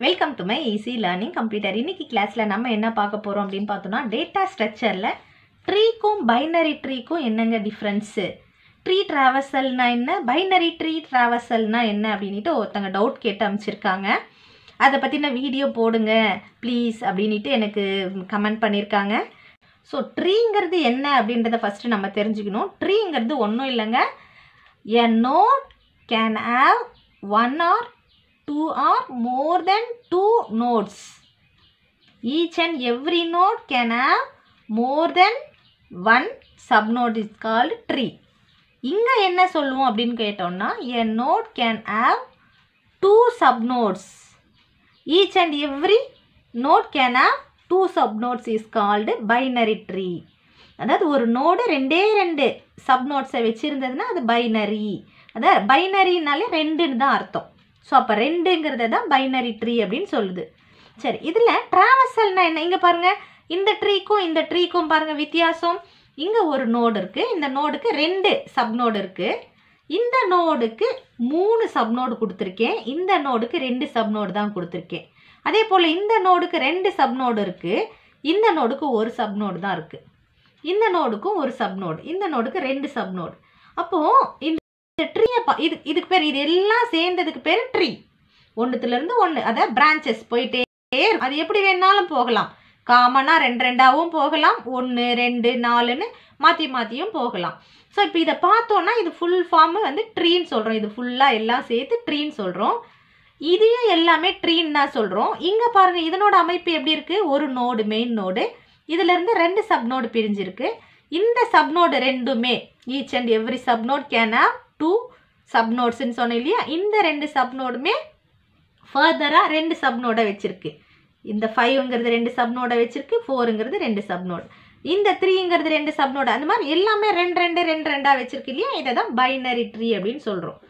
Welcome to my easy learning computer. இன்னைக்கு கிளாஸில் நம்ம என்ன பார்க்க போகிறோம் அப்படின்னு பார்த்தோம்னா, டேட்டா ஸ்ட்ரக்சரில் ட்ரீக்கும் பைனரி ட்ரீக்கும் என்னங்க டிஃப்ரென்ஸு, ட்ரீ ட்ராவர்சல்னா என்ன, பைனரி ட்ரீ ட்ராவர்சல்னா என்ன அப்படின்ட்டு ஒருத்தங்க டவுட் கேட்டு அமைச்சிருக்காங்க. அதை பற்றின வீடியோ போடுங்க ப்ளீஸ் அப்படின்ட்டு எனக்கு கமெண்ட் பண்ணியிருக்காங்க. ஸோ ட்ரீங்கிறது என்ன அப்படின்றத ஃபஸ்ட்டு நம்ம தெரிஞ்சுக்கணும். ட்ரீங்கிறது ஒன்றும் இல்லைங்க, a node can have one or two or more than two nodes. Each and every node can have more than one subnode is called tree. இங்க என்ன சொல்லுவோம் அப்படின்னு கேட்டோம்னா, a node can have two subnodes. Each and every node can have two subnodes is called binary tree. அதாவது ஒரு node ரெண்டு சப்நோட்ஸை வச்சுருந்ததுன்னா அது binary. அதாவது பைனரினாலே ரெண்டுன்னு தான் அர்த்தம். ஸோ அப்போ ரெண்டுங்கிறத தான் பைனரி ட்ரீ அப்படின்னு சொல்லுது. சரி, இதில் ட்ராவர்சல்னா என்ன? இங்கே பாருங்கள், இந்த ட்ரீக்கும் பாருங்கள் வித்தியாசம். இங்கே ஒரு நோடு இருக்குது, இந்த நோடுக்கு ரெண்டு சப்நோடு இருக்குது. இந்த நோடுக்கு 3 சப்நோடு கொடுத்துருக்கேன், இந்த நோடுக்கு 2 சப்நோடு தான் கொடுத்துருக்கேன். அதே போல் இந்த நோடுக்கு 2 சப்நோடு இருக்குது, இந்த நோடுக்கு 1 சப்நோடு தான் இருக்குது. இந்த நோடுக்கும் 1 சப்நோடு, இந்த நோடுக்கு 2 சப்நோடு. அப்போது இந்த ட்ரீயை இதுக்கு பேர், இது எல்லாம் சேர்ந்ததுக்கு பேர் ட்ரீ. ஒன்றுத்துலேருந்து ஒன்று, அதாவது பிரான்ச்சஸ் போயிட்டே, அது எப்படி வேணாலும் போகலாம். காமனாக 2 போகலாம், 1 2 4ன்னு மாற்றியும் போகலாம். ஸோ இப்போ இதை பார்த்தோன்னா இது ஃபுல் ஃபார்மு வந்து ட்ரீன்னு சொல்கிறோம். இது ஃபுல்லாக எல்லாம் சேர்த்து ட்ரீன்னு சொல்கிறோம். இதையும் எல்லாமே ட்ரீன்னு தான் சொல்கிறோம். இங்கே பாருங்கள், இதனோட அமைப்பு எப்படி இருக்குது? ஒரு நோடு, மெயின் நோடு, இதிலேருந்து 2 சப்நோடு பிரிஞ்சிருக்கு. இந்த சப்நோடு ரெண்டுமே each and every subnode can have 2 சப்நோட்ஸ்ன்னு சொன்னேன் இல்லையா? இந்த 2 சப்நோடுமே ஃபர்தராக 2 சப்நோடை வச்சுருக்கு. இந்த 5ங்கிறது 2 சப்நோடை வச்சுருக்கு, 4ங்கிறது 2 சப்நோடு, இந்த 3ங்கிறது 2 சப்நோடு, அந்த மாதிரி எல்லாமே 2 வச்சுருக்கு இல்லையா? இதை தான் பைனரி ட்ரீ அப்படின்னு சொல்கிறோம்.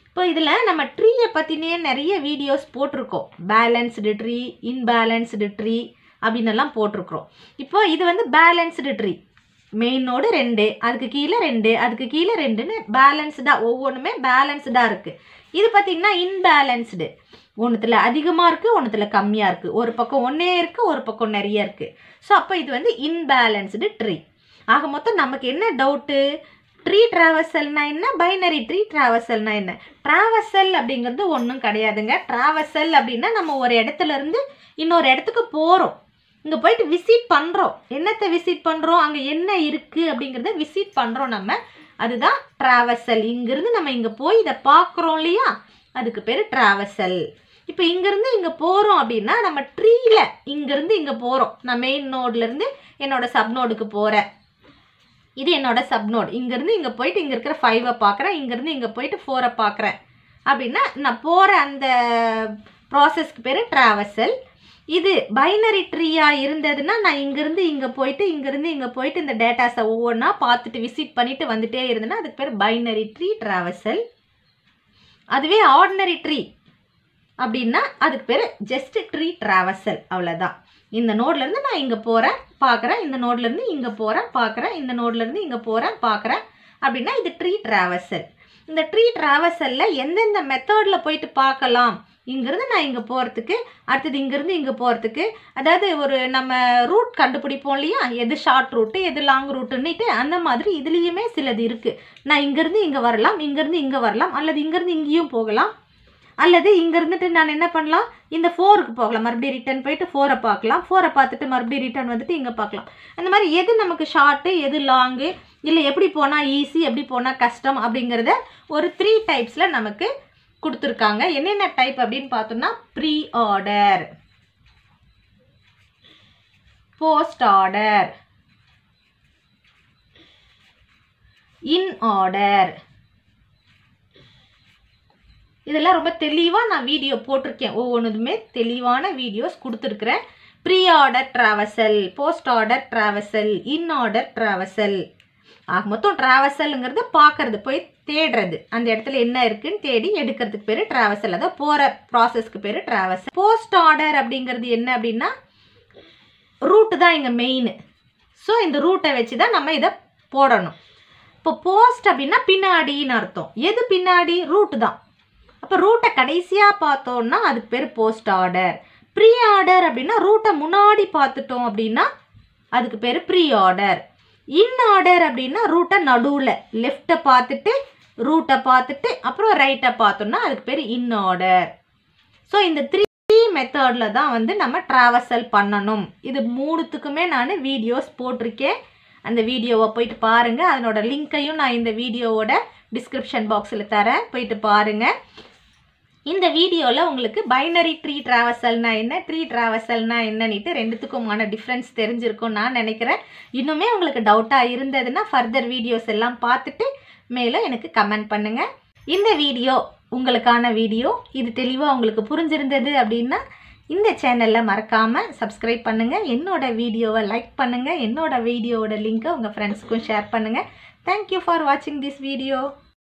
இப்போ இதில் நம்ம ட்ரீயை பற்றினே நிறைய வீடியோஸ் போட்டிருக்கோம். பேலன்ஸ்டு ட்ரீ, இன்பேலன்ஸ்டு ட்ரீ அப்படின்னு எல்லாம் போட்டிருக்கிறோம். இப்போ இது வந்து பேலன்ஸ்டு ட்ரீ, மெயினோடு 2, அதுக்கு கீழே 2, அதுக்கு கீழே 2ன்னு பேலன்ஸ்டாக ஒவ்வொன்றுமே பேலன்ஸ்டாக இருக்குது. இது பார்த்திங்கன்னா இன்பேலன்ஸ்டு, ஒன்றுத்தில் அதிகமாக இருக்குது, ஒன்றுத்தில் கம்மியாக இருக்குது, ஒரு பக்கம் ஒன்றே இருக்குது, ஒரு பக்கம் நிறைய இருக்குது. ஸோ அப்போ இது வந்து இன்பேலன்ஸ்டு ட்ரீ. ஆக மொத்தம் நமக்கு என்ன டவுட்டு? ட்ரீ ட்ராவர்சல்னா என்ன, பைனரி ட்ரீ ட்ராவர்சல்னா என்ன? ட்ராவர்சல் அப்படிங்கிறது ஒன்றும் கிடையாதுங்க. ட்ராவர்சல் அப்படின்னா நம்ம ஒரு இடத்துல இருந்து இன்னொரு இடத்துக்கு போகிறோம், இங்கே போயிட்டு விசிட் பண்ணுறோம். என்னத்தை விசிட் பண்ணுறோம்? அங்கே என்ன இருக்குது அப்படிங்கிறத விசிட் பண்ணுறோம் நம்ம, அதுதான் ட்ராவர்சல். இங்கேருந்து நம்ம இங்கே போய் இதை பார்க்குறோம் இல்லையா, அதுக்கு பேர் ட்ராவர்சல். இப்போ இங்கேருந்து இங்கே போகிறோம் அப்படின்னா நம்ம ட்ரீயில் இங்கேருந்து இங்கே போகிறோம். நான் மெயின் நோட்லேருந்து என்னோட சப்நோடுக்கு போகிறேன், இது என்னோட சப்நோட். இங்கேருந்து இங்கே போயிட்டு இங்கே இருக்கிற 5ஐ பார்க்குறேன், இங்கேருந்து இங்கே போயிட்டு 4ஐ பார்க்குறேன் அப்படின்னா நான் போகிற அந்த ப்ராசஸ்க்கு பேர் ட்ராவர்சல். இது பைனரி ட்ரீயாக இருந்ததுன்னா நான் இங்கேருந்து இங்கே போயிட்டு இங்கேருந்து இங்கே போயிட்டு இந்த டேட்டாஸை ஒவ்வொன்றா பார்த்துட்டு விசிட் பண்ணிவிட்டு வந்துகிட்டே இருந்தேன்னா அதுக்கு பேர் பைனரி ட்ரீ ட்ராவர்சல். அதுவே ஆர்டினரி ட்ரீ அப்படின்னா அதுக்கு பேர் ஜஸ்ட் ட்ரீ ட்ராவர்சல், அவ்வளோதான். இந்த நோட்லேருந்து நான் இங்கே போகிறேன் பார்க்குறேன், இந்த நோட்லேருந்து இங்கே போகிறேன் பார்க்குறேன், இந்த நோட்லேருந்து இங்கே போகிறேன் பார்க்குறேன் அப்படின்னா இது ட்ரீ ட்ராவர்சல். இந்த ட்ரீ ட்ராவர்சலில் எந்தெந்த மெத்தடில் போயிட்டு பார்க்கலாம், இங்கேருந்து நான் இங்கே போகிறதுக்கு, அடுத்தது இங்கேருந்து இங்கே போகிறதுக்கு, அதாவது ஒரு நம்ம ரூட் கண்டுபிடிப்போம் இல்லையா, எது ஷார்ட் ரூட்டு எது லாங் ரூட்டுன்னுட்டு, அந்த மாதிரி இதுலேயுமே சிலது இருக்குது. நான் இங்கேருந்து இங்கே வரலாம், இங்கேருந்து இங்கே வரலாம், அல்லது இங்கேருந்து இங்கேயும் போகலாம், அல்லது இங்கேருந்துட்டு நான் என்ன பண்ணலாம், இந்த 4க்கு போகலாம், மறுபடியும் ரிட்டர்ன் போயிட்டு 4ஐ பார்க்கலாம், 4ஐ பார்த்துட்டு மறுபடியும் ரிட்டர்ன் வந்துட்டு இங்கே பார்க்கலாம். அந்த மாதிரி எது நமக்கு ஷார்ட்டு எது லாங்கு, இல்லை எப்படி போனால் ஈஸி எப்படி போனால் கஷ்டம் அப்படிங்கிறத ஒரு 3 டைப்ஸில் நமக்கு கொடுத்துருக்காங்க. என்னென்ன டைப் அப்படின்னு பார்த்தோம்னா, pre order, post order, in order. இதெல்லாம் ரொம்ப தெளிவாக நான் வீடியோ போட்டிருக்கேன், ஒவ்வொன்றுமே தெளிவான வீடியோஸ் கொடுத்துருக்குறேன். Pre order traversal, post order traversal, in order traversal. ஆக மொத்தம் ட்ராவர்சல்ங்கிறது பார்க்கறது, போய் தேடுறது, அந்த இடத்துல என்ன இருக்குன்னு தேடி எடுக்கிறதுக்கு பேர் ட்ராவர்சல். அதாவது போகிற ப்ராசஸ்க்கு பேர் ட்ராவர்சல். போஸ்ட் ஆர்டர் அப்படிங்கிறது என்ன அப்படின்னா, ரூட்டு தான் இங்கே மெயின். ஸோ இந்த ரூட்டை வச்சு தான் நம்ம இதை போடணும். இப்போ போஸ்ட் அப்படின்னா பின்னாடின்னு அர்த்தம். எது பின்னாடி? ரூட்டு தான். அப்போ ரூட்டை கடைசியாக பார்த்தோன்னா அதுக்கு பேர் போஸ்ட் ஆர்டர். ப்ரீ ஆர்டர் அப்படின்னா ரூட்டை முன்னாடி பார்த்துட்டோம் அப்படின்னா அதுக்கு பேர் ப்ரீ ஆர்டர். இன் ஆர்டர் அப்படின்னா ரூட்டை நடுவில் லெஃப்ட்டை பார்த்துட்டு ரூட்டை பார்த்துட்டு அப்புறம் ரைட்டை பார்த்தோம்னா அதுக்கு பேர் இன் ஆர்டர். ஸோ இந்த 3 மெத்தடில் தான் வந்து நம்ம ட்ராவர்சல் பண்ணணும். இது 3த்துக்குமே நான் வீடியோஸ் போட்டிருக்கேன். அந்த வீடியோவை போயிட்டு பாருங்கள். அதனோட லிங்க்கையும் நான் இந்த வீடியோவோட டிஸ்கிரிப்ஷன் பாக்ஸில் தரேன், போயிட்டு பாருங்கள். இந்த வீடியோவில் உங்களுக்கு பைனரி ட்ரீ ட்ராவர்சல்னா என்ன, ட்ரீ ட்ராவர்சல்னா என்னன்னுட்டு 2த்துக்குமான டிஃப்ரென்ஸ் தெரிஞ்சிருக்கும் நான் நினைக்கிறேன். இன்னுமே உங்களுக்கு டவுட்டாக இருந்ததுன்னா ஃபர்தர் வீடியோஸ் எல்லாம் பார்த்துட்டு மேலும் எனக்கு கமெண்ட் பண்ணுங்கள். இந்த வீடியோ உங்களுக்கான வீடியோ. இது தெளிவாக உங்களுக்கு புரிஞ்சிருந்தது அப்படின்னா இந்த சேனலில் மறக்காமல் சப்ஸ்கிரைப் பண்ணுங்கள், என்னோட வீடியோவை லைக் பண்ணுங்கள், என்னோட வீடியோவோட லிங்க்கை உங்கள் ஃப்ரெண்ட்ஸ்க்கும் ஷேர் பண்ணுங்கள். தேங்க்யூ ஃபார் வாட்சிங் திஸ் வீடியோ.